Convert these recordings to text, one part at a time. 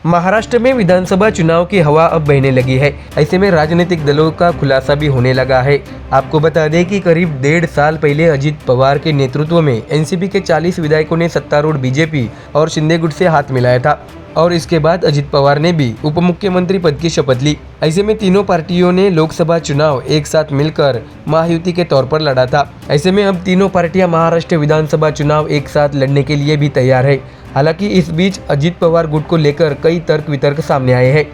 महाराष्ट्र में विधानसभा चुनाव की हवा अब बहने लगी है। ऐसे में राजनीतिक दलों का खुलासा भी होने लगा है। आपको बता दें कि करीब 1.5 साल पहले अजित पवार के नेतृत्व में एनसीपी के 40 विधायकों ने सत्तारूढ़ बीजेपी और शिंदे गुट से हाथ मिलाया था और इसके बाद अजित पवार ने भी उप मुख्यमंत्री पद की शपथ ली। ऐसे में तीनों पार्टियों ने लोकसभा चुनाव एक साथ मिलकर महायुति के तौर पर लड़ा था। ऐसे में अब तीनों पार्टियां महाराष्ट्र विधानसभा चुनाव एक साथ लड़ने के लिए भी तैयार है। हालांकि इस बीच अजित पवार गुट को लेकर कई तर्क वितर्क सामने आए हैं।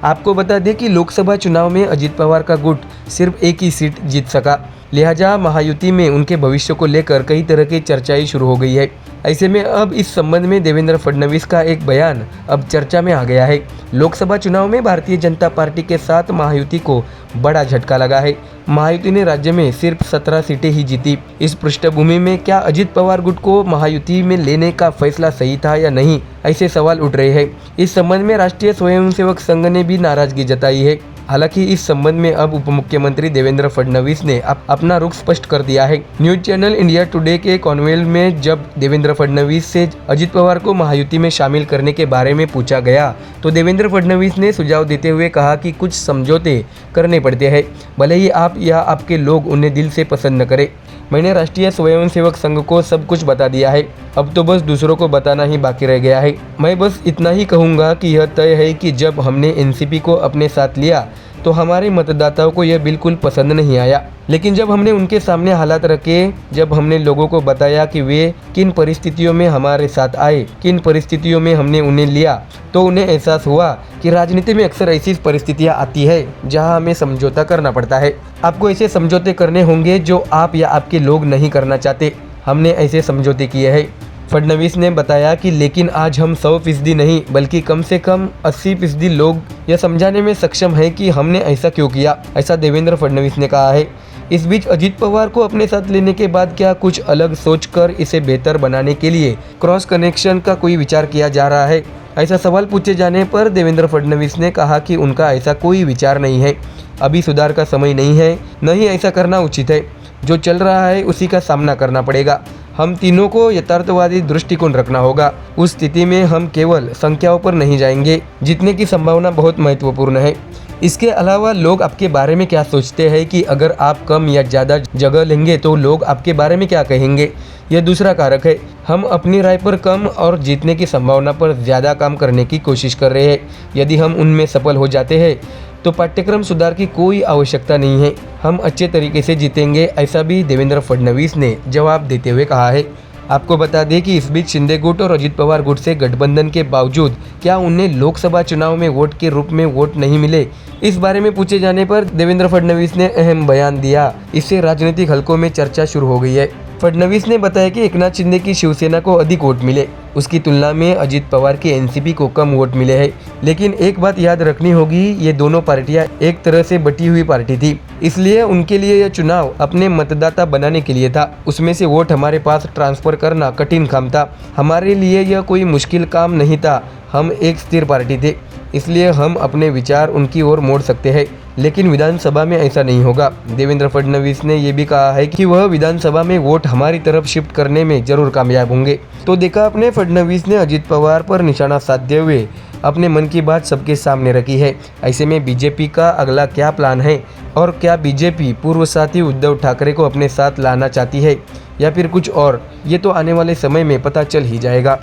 आपको बता दें कि लोकसभा चुनाव में अजित पवार का गुट सिर्फ एक ही सीट जीत सका, लिहाजा महायुति में उनके भविष्य को लेकर कई तरह की चर्चाएं शुरू हो गई है। ऐसे में अब इस संबंध में देवेंद्र फडणवीस का एक बयान अब चर्चा में आ गया है। लोकसभा चुनाव में भारतीय जनता पार्टी के साथ महायुति को बड़ा झटका लगा है। महायुति ने राज्य में सिर्फ 17 सीटें ही जीती। इस पृष्ठभूमि में क्या अजित पवार गुट को महायुति में लेने का फैसला सही था या नहीं, ऐसे सवाल उठ रहे हैं। इस संबंध में राष्ट्रीय स्वयंसेवक संघ ने भी नाराजगी जताई है। हालांकि इस संबंध में अब उप मुख्यमंत्री देवेंद्र फडणवीस ने अपना रुख स्पष्ट कर दिया है। न्यूज चैनल इंडिया टुडे के कॉन्वेल में जब देवेंद्र फडणवीस से अजित पवार को महायुति में शामिल करने के बारे में पूछा गया तो देवेंद्र फडणवीस ने सुझाव देते हुए कहा कि कुछ समझौते करने पड़ते हैं, भले ही आप या आपके लोग उन्हें दिल से पसंद न करें। मैंने राष्ट्रीय स्वयंसेवक संघ को सब कुछ बता दिया है, अब तो बस दूसरों को बताना ही बाकी रह गया है। मैं बस इतना ही कहूँगा कि यह तय है कि जब हमने एनसीपी को अपने साथ लिया तो हमारे मतदाताओं को यह बिल्कुल पसंद नहीं आया, लेकिन जब हमने उनके सामने हालात रखे, जब हमने लोगों को बताया कि वे किन परिस्थितियों में हमारे साथ आए, किन परिस्थितियों में हमने उन्हें लिया, तो उन्हें एहसास हुआ कि राजनीति में अक्सर ऐसी परिस्थितियां आती है जहां हमें समझौता करना पड़ता है। आपको ऐसे समझौते करने होंगे जो आप या आपके लोग नहीं करना चाहते। हमने ऐसे समझौते किए हैं। फडणवीस ने बताया कि लेकिन आज हम 100% नहीं बल्कि कम से कम 80% लोग यह समझाने में सक्षम है कि हमने ऐसा क्यों किया, ऐसा देवेंद्र फडणवीस ने कहा है। इस बीच अजित पवार को अपने साथ लेने के बाद क्या कुछ अलग सोचकर इसे बेहतर बनाने के लिए क्रॉस कनेक्शन का कोई विचार किया जा रहा है? ऐसा सवाल पूछे जाने पर देवेंद्र फडणवीस ने कहा कि उनका ऐसा कोई विचार नहीं है। अभी सुधार का समय नहीं है, नहीं ऐसा करना उचित है। जो चल रहा है उसी का सामना करना पड़ेगा। हम तीनों को यथार्थवादी दृष्टिकोण रखना होगा। उस स्थिति में हम केवल संख्याओं पर नहीं जाएंगे, जीतने की संभावना बहुत महत्वपूर्ण है। इसके अलावा लोग आपके बारे में क्या सोचते हैं कि अगर आप कम या ज़्यादा जगह लेंगे तो लोग आपके बारे में क्या कहेंगे, यह दूसरा कारक है। हम अपनी राय पर कम और जीतने की संभावना पर ज़्यादा काम करने की कोशिश कर रहे हैं। यदि हम उनमें सफल हो जाते हैं तो पाठ्यक्रम सुधार की कोई आवश्यकता नहीं है, हम अच्छे तरीके से जीतेंगे, ऐसा भी देवेंद्र फडणवीस ने जवाब देते हुए कहा है। आपको बता दें कि इस बीच शिंदे गुट और अजित पवार गुट से गठबंधन के बावजूद क्या उन्हें लोकसभा चुनाव में वोट के रूप में वोट नहीं मिले, इस बारे में पूछे जाने पर देवेंद्र फडणवीस ने अहम बयान दिया। इससे राजनीतिक हलकों में चर्चा शुरू हो गई है। फडणवीस ने बताया कि एकनाथ शिंदे की शिवसेना को अधिक वोट मिले, उसकी तुलना में अजित पवार की एनसीपी को कम वोट मिले हैं। लेकिन एक बात याद रखनी होगी, ये दोनों पार्टियां एक तरह से बटी हुई पार्टी थी, इसलिए उनके लिए यह चुनाव अपने मतदाता बनाने के लिए था। उसमें से वोट हमारे पास ट्रांसफर करना कठिन काम था। हमारे लिए यह कोई मुश्किल काम नहीं था। हम एक स्थिर पार्टी थे, इसलिए हम अपने विचार उनकी ओर मोड़ सकते हैं, लेकिन विधानसभा में ऐसा नहीं होगा। देवेंद्र फडणवीस ने यह भी कहा है कि वह विधानसभा में वोट हमारी तरफ शिफ्ट करने में जरूर कामयाब होंगे। तो देखा आपने, फडणवीस ने अजित पवार पर निशाना साधते हुए अपने मन की बात सबके सामने रखी है। ऐसे में बीजेपी का अगला क्या प्लान है और क्या बीजेपी पूर्व साथी उद्धव ठाकरे को अपने साथ लाना चाहती है या फिर कुछ और, ये तो आने वाले समय में पता चल ही जाएगा।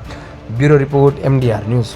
Bureau report MDR news.